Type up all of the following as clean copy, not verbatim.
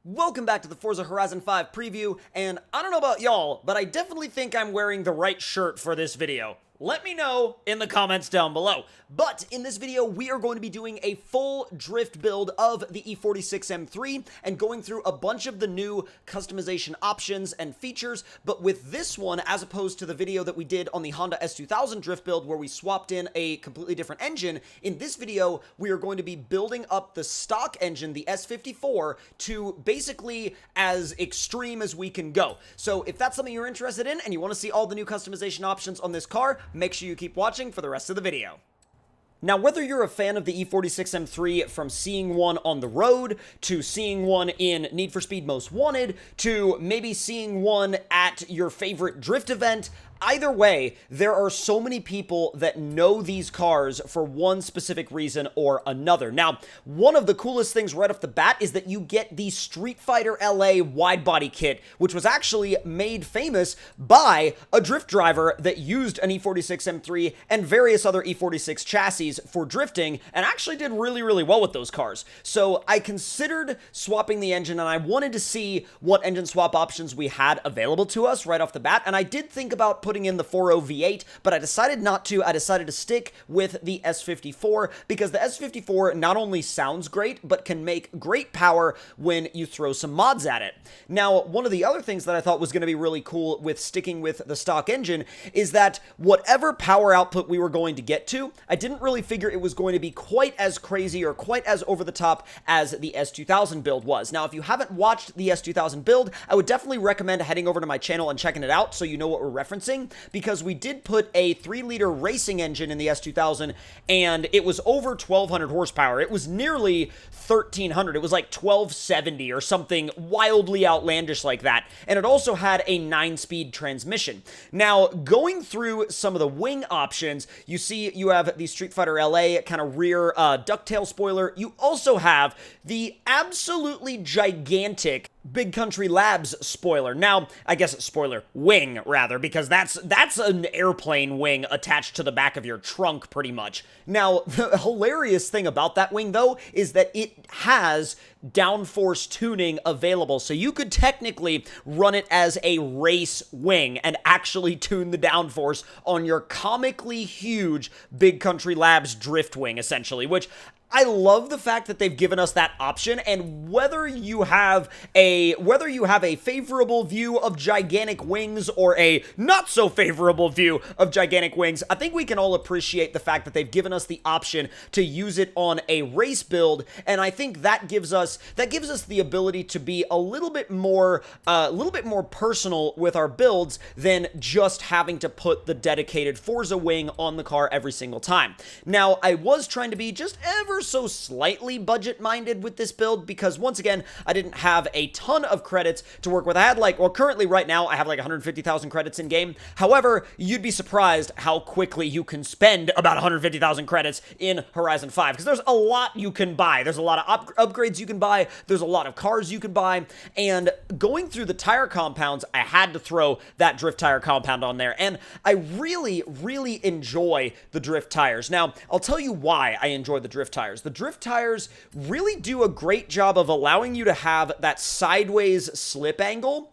Welcome back to the Forza Horizon 5 preview, and I don't know about y'all, but I definitely think I'm wearing the right shirt for this video. Let me know in the comments down below. But in this video, we are going to be doing a full drift build of the E46 M3 and going through a bunch of the new customization options and features. But with this one, as opposed to the video that we did on the Honda S2000 drift build where we swapped in a completely different engine, in this video, we are going to be building up the stock engine, the S54, to basically as extreme as we can go. So if that's something you're interested in and you want to see all the new customization options on this car, make sure you keep watching for the rest of the video. Now, whether you're a fan of the E46 M3 from seeing one on the road, to seeing one in Need for Speed Most Wanted, to maybe seeing one at your favorite drift event, either way, there are so many people that know these cars for one specific reason or another. Now, one of the coolest things right off the bat is that you get the Street Fighter LA wide-body kit, which was actually made famous by a drift driver that used an E46 M3 and various other E46 chassis for drifting, and actually did really, really well with those cars. So I considered swapping the engine, and I wanted to see what engine swap options we had available to us right off the bat, and I did think about putting in the 4.0 V8, but I decided not to. I decided to stick with the S54 because the S54 not only sounds great, but can make great power when you throw some mods at it. Now, one of the other things that I thought was going to be really cool with sticking with the stock engine is that whatever power output we were going to get to, I didn't really figure it was going to be quite as crazy or quite as over the top as the S2000 build was. Now, if you haven't watched the S2000 build, I would definitely recommend heading over to my channel and checking it out so you know what we're referencing, because we did put a 3-liter racing engine in the S2000, and it was over 1,200 horsepower. It was nearly 1,300. It was like 1,270 or something wildly outlandish like that, and it also had a 9-speed transmission. Now, going through some of the wing options, you see you have the Street Fighter LA kind of rear ducktail spoiler. You also have the absolutely gigantic Big Country Labs spoiler. Now, I guess spoiler, wing, rather, because that's an airplane wing attached to the back of your trunk, pretty much. Now, the hilarious thing about that wing, though, is that it has downforce tuning available, so you could technically run it as a race wing and actually tune the downforce on your comically huge Big Country Labs Driftwing, essentially, which I love the fact that they've given us that option, and whether you have a favorable view of gigantic wings or a not so favorable view of gigantic wings, I think we can all appreciate the fact that they've given us the option to use it on a race build, and I think that gives us the ability to be a little bit more personal with our builds than just having to put the dedicated Forza wing on the car every single time. Now, I was trying to be just ever so slightly budget-minded with this build because, once again, I didn't have a ton of credits to work with. I had currently right now, I have like 150,000 credits in game. However, you'd be surprised how quickly you can spend about 150,000 credits in Horizon 5 because there's a lot you can buy. There's a lot of upgrades you can buy. There's a lot of cars you can buy. And going through the tire compounds, I had to throw that drift tire compound on there. And I really, really enjoy the drift tires. Now, I'll tell you why I enjoy the drift tires. The drift tires really do a great job of allowing you to have that sideways slip angle,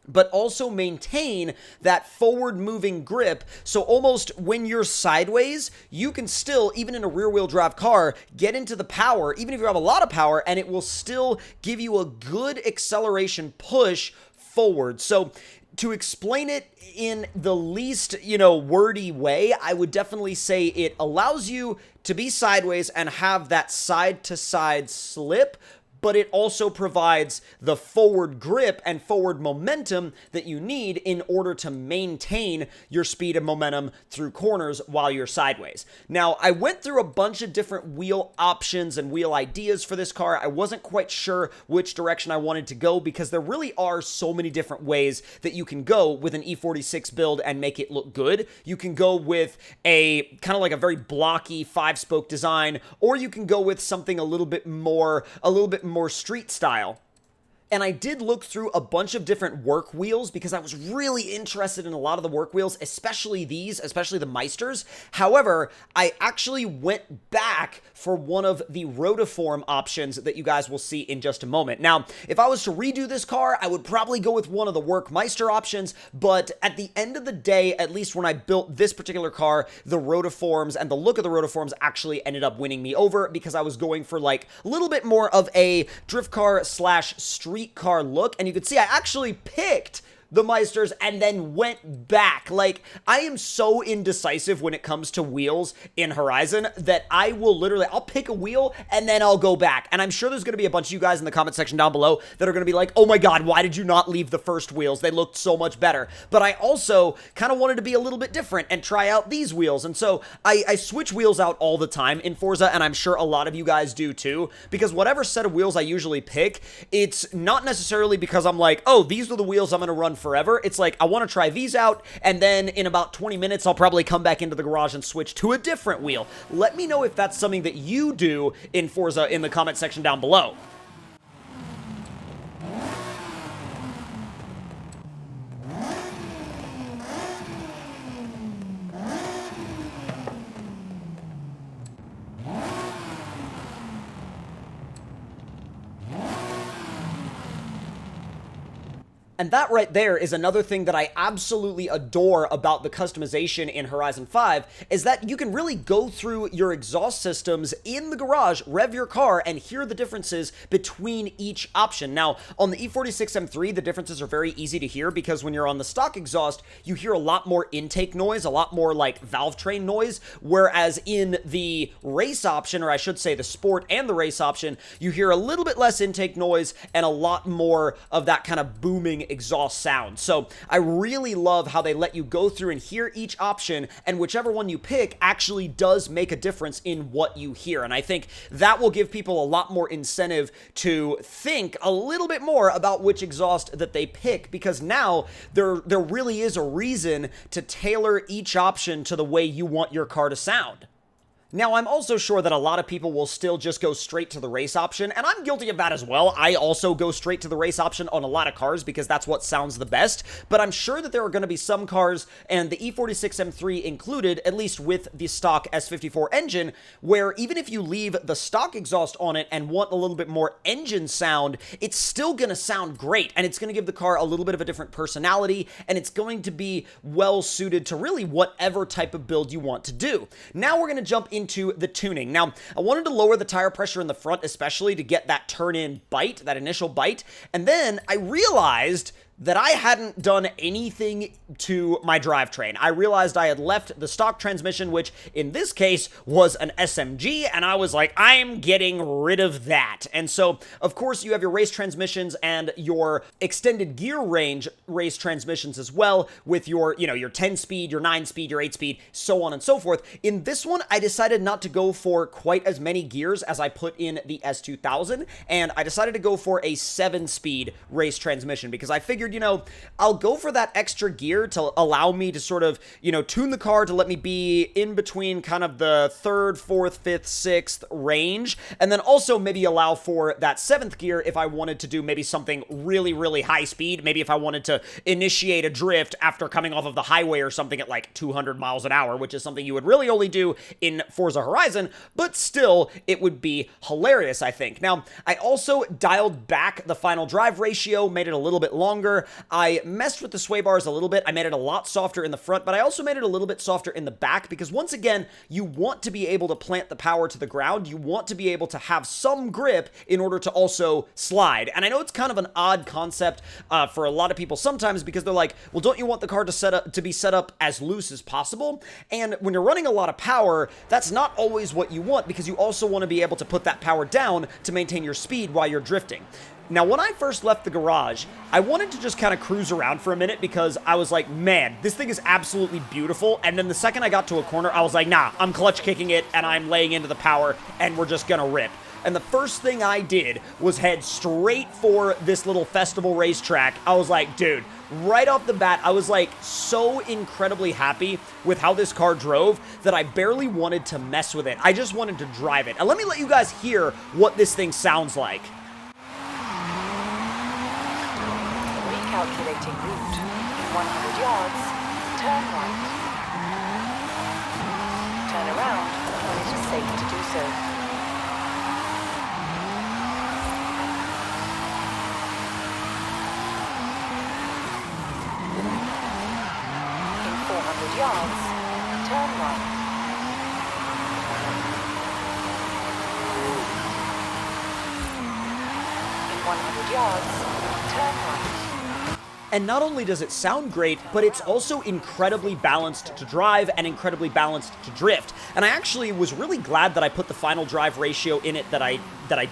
but also maintain that forward-moving grip, so almost when you're sideways, you can still, even in a rear-wheel drive car, get into the power, even if you have a lot of power, and it will still give you a good acceleration push forward. So to explain it in the least, wordy way, I would definitely say it allows you to be sideways and have that side-to-side slip, but it also provides the forward grip and forward momentum that you need in order to maintain your speed and momentum through corners while you're sideways. Now, I went through a bunch of different wheel options and wheel ideas for this car. I wasn't quite sure which direction I wanted to go because there really are so many different ways that you can go with an E46 build and make it look good. You can go with a kind of like a very blocky 5-spoke design, or you can go with something a little bit more street style. And I did look through a bunch of different work wheels because I was really interested in a lot of the work wheels, especially these, especially the Meisters. However, I actually went back for one of the rotiform options that you guys will see in just a moment. Now, if I was to redo this car, I would probably go with one of the work Meister options, but at the end of the day, at least when I built this particular car, the rotiforms and the look of the rotiforms actually ended up winning me over because I was going for like a little bit more of a drift car slash street car look. And you can see I actually picked the Meisters and then went back. Like, I am so indecisive when it comes to wheels in Horizon that I will literally, I'll pick a wheel and then I'll go back. And I'm sure there's going to be a bunch of you guys in the comment section down below that are going to be like, oh my god, why did you not leave the first wheels? They looked so much better. But I also kind of wanted to be a little bit different and try out these wheels. And so I switch wheels out all the time in Forza, and I'm sure a lot of you guys do too, because whatever set of wheels I usually pick, it's not necessarily because I'm like, oh, these are the wheels I'm going to run forever. It's like, I want to try these out, and then in about 20 minutes, I'll probably come back into the garage and switch to a different wheel. Let me know if that's something that you do in Forza in the comment section down below. And that right there is another thing that I absolutely adore about the customization in Horizon 5, is that you can really go through your exhaust systems in the garage, rev your car, and hear the differences between each option. Now, on the E46 M3, the differences are very easy to hear because when you're on the stock exhaust, you hear a lot more intake noise, a lot more like valve train noise, whereas in the race option, or I should say the sport and the race option, you hear a little bit less intake noise and a lot more of that kind of booming exhaust sound. So I really love how they let you go through and hear each option, and whichever one you pick actually does make a difference in what you hear. And I think that will give people a lot more incentive to think a little bit more about which exhaust that they pick, because now there really is a reason to tailor each option to the way you want your car to sound. Now, I'm also sure that a lot of people will still just go straight to the race option, and I'm guilty of that as well. I also go straight to the race option on a lot of cars because that's what sounds the best, but I'm sure that there are going to be some cars, and the E46 M3 included, at least with the stock S54 engine, where even if you leave the stock exhaust on it and want a little bit more engine sound, it's still going to sound great, and it's going to give the car a little bit of a different personality, and it's going to be well suited to really whatever type of build you want to do. Now we're going to jump into the tuning. Now, I wanted to lower the tire pressure in the front, especially to get that turn-in bite, that initial bite, and then I realized that I hadn't done anything to my drivetrain. I realized I had left the stock transmission, which in this case was an SMG, and I was like, I'm getting rid of that. And so, of course, you have your race transmissions and your extended gear range race transmissions as well, with your, your 10-speed, your 9-speed, your 8-speed, so on and so forth. In this one, I decided not to go for quite as many gears as I put in the S2000, and I decided to go for a 7-speed race transmission because I figured, I'll go for that extra gear to allow me to sort of, tune the car to let me be in between kind of the 3rd, 4th, 5th, 6th range, and then also maybe allow for that 7th gear if I wanted to do maybe something really, really high speed, maybe if I wanted to initiate a drift after coming off of the highway or something at like 200 miles an hour, which is something you would really only do in Forza Horizon, but still, it would be hilarious, I think. Now, I also dialed back the final drive ratio, made it a little bit longer. I messed with the sway bars a little bit. I made it a lot softer in the front, but I also made it a little bit softer in the back because once again, you want to be able to plant the power to the ground. You want to be able to have some grip in order to also slide. And I know it's kind of an odd concept for a lot of people sometimes because they're like, well, don't you want the car to be set up as loose as possible? And when you're running a lot of power, that's not always what you want because you also want to be able to put that power down to maintain your speed while you're drifting. Now, when I first left the garage, I wanted to just kind of cruise around for a minute because I was like, man, this thing is absolutely beautiful. And then the second I got to a corner, I was like, nah, I'm clutch kicking it and I'm laying into the power and we're just gonna rip. And the first thing I did was head straight for this little festival racetrack. I was like, dude, right off the bat, I was like so incredibly happy with how this car drove that I barely wanted to mess with it. I just wanted to drive it. And let me let you guys hear what this thing sounds like. Calculating route. In 100 yards, turn right. Turn around when it is safe to do so. In 400 yards, turn right. In 100 yards, turn right. And not only does it sound great, but it's also incredibly balanced to drive and incredibly balanced to drift. And I actually was really glad that I put the final drive ratio in it that I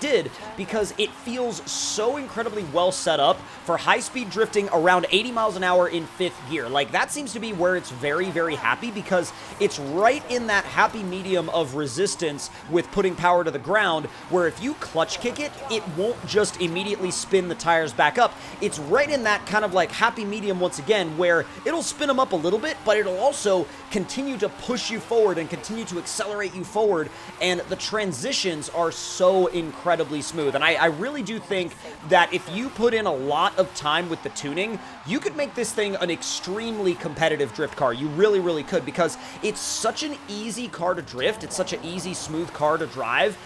did, because it feels so incredibly well set up for high-speed drifting around 80 miles an hour in 5th gear. Like, that seems to be where it's very, very happy, because it's right in that happy medium of resistance with putting power to the ground, where if you clutch kick it, it won't just immediately spin the tires back up. It's right in that kind of like happy medium once again, where it'll spin them up a little bit, but it'll also continue to push you forward and continue to accelerate you forward, and the transitions are so incredibly smooth. And I really do think that if you put in a lot of time with the tuning, you could make this thing an extremely competitive drift car. You really, really could, because it's such an easy car to drift. It's such an easy, smooth car to drive.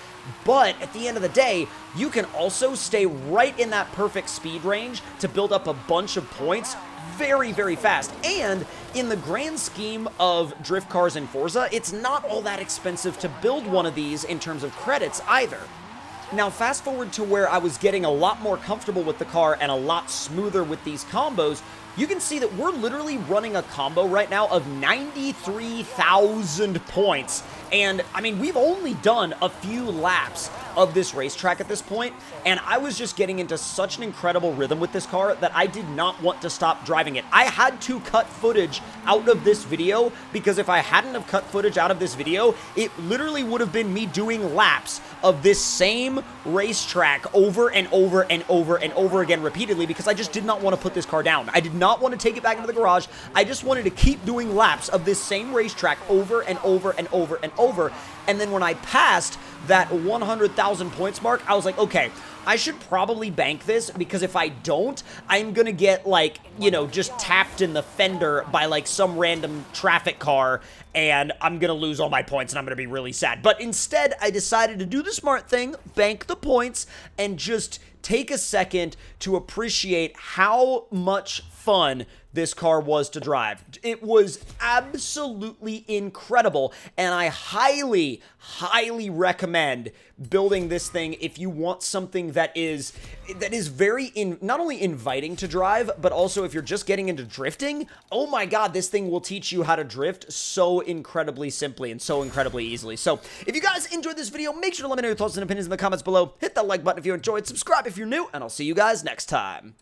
But at the end of the day, you can also stay right in that perfect speed range to build up a bunch of points very, very fast. And in the grand scheme of drift cars in Forza, it's not all that expensive to build one of these in terms of credits either. Now, fast forward to where I was getting a lot more comfortable with the car and a lot smoother with these combos. You can see that we're literally running a combo right now of 93,000 points. And, I mean, we've only done a few laps of this racetrack at this point, and I was just getting into such an incredible rhythm with this car that I did not want to stop driving it. I had to cut footage out of this video, because if I hadn't have cut footage out of this video, it literally would have been me doing laps of this same racetrack over and over and over and over again repeatedly, because I just did not want to put this car down. I did not want to take it back into the garage. I just wanted to keep doing laps of this same racetrack over and over and over and over. And then when I passed that 100,000 points mark, I was like, okay, I should probably bank this, because if I don't, I'm gonna get, like, you know, just tapped in the fender by, like, some random traffic car, and I'm gonna lose all my points, and I'm gonna be really sad. But instead, I decided to do the smart thing, bank the points, and just take a second to appreciate how much fun this car was to drive. It was absolutely incredible, and I highly, highly recommend building this thing if you want something that is very not only inviting to drive, but also if you're just getting into drifting. Oh my god, this thing will teach you how to drift so incredibly simply and so incredibly easily. So if you guys enjoyed this video, make sure to let me know your thoughts and opinions in the comments below. Hit that like button if you enjoyed, subscribe if you're new, and I'll see you guys next time.